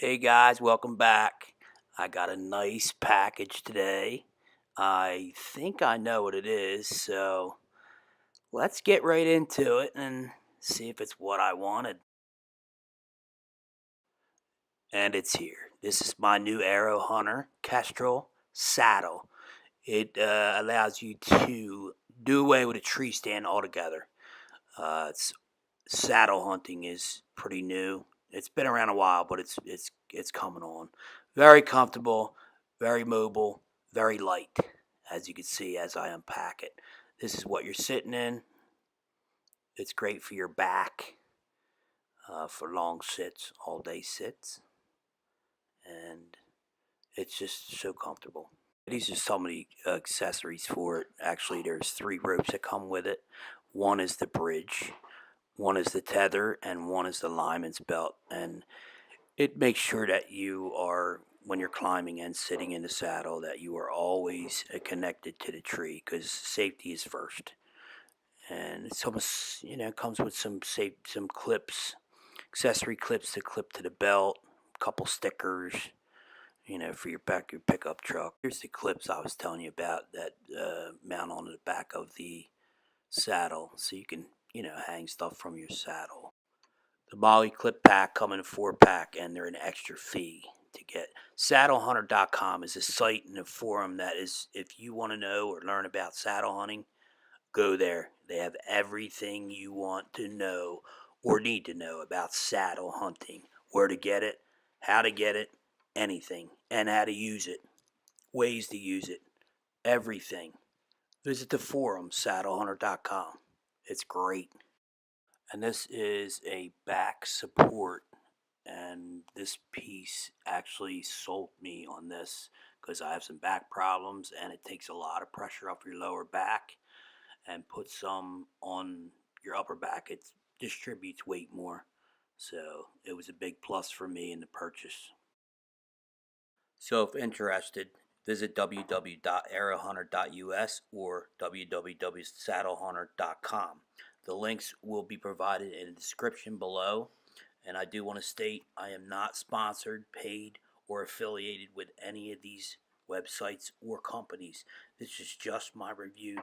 Hey guys, welcome back. I got a nice package today. I think I know what it is, so let's get right into it and see if it's what I wanted. And it's here. This is my new Aerohunter Kestrel saddle. It allows you to do away with a tree stand altogether. It's saddle hunting is pretty new. It's been around a while, but it's coming on. Very comfortable, very mobile, very light, as you can see as I unpack it. This is what you're sitting in. It's great for your back, for long sits, all day sits, and it's just so comfortable. These are some of the accessories for it. Actually, there's 3 ropes that come with it. One is the bridge, one is the tether, and one is the lineman's belt. And it makes sure that you are, when you're climbing and sitting in the saddle, that you are always connected to the tree, because safety is first. And it's almost, it comes with some clips, accessory clips to clip to the belt, a couple stickers, for your pickup truck. Here's the clips I was telling you about that mount on the back of the saddle, so you can, hang stuff from your saddle. The Molly Clip Pack come in a 4-pack, and they're an extra fee to get. Saddlehunter.com is a site and a forum that is, if you want to know or learn about saddle hunting, go there. They have everything you want to know or need to know about saddle hunting. Where to get it, how to get it, anything, and how to use it, ways to use it, everything. Visit the forum, saddlehunter.com. It's great. And this is a back support, and this piece actually sold me on this because I have some back problems, and it takes a lot of pressure off your lower back and puts some on your upper back. It distributes weight more, so it was a big plus for me in the purchase. So if interested, visit www.aerohunter.us or www.saddlehunter.com. The links will be provided in the description below. And I do want to state I am not sponsored, paid, or affiliated with any of these websites or companies. This is just my review.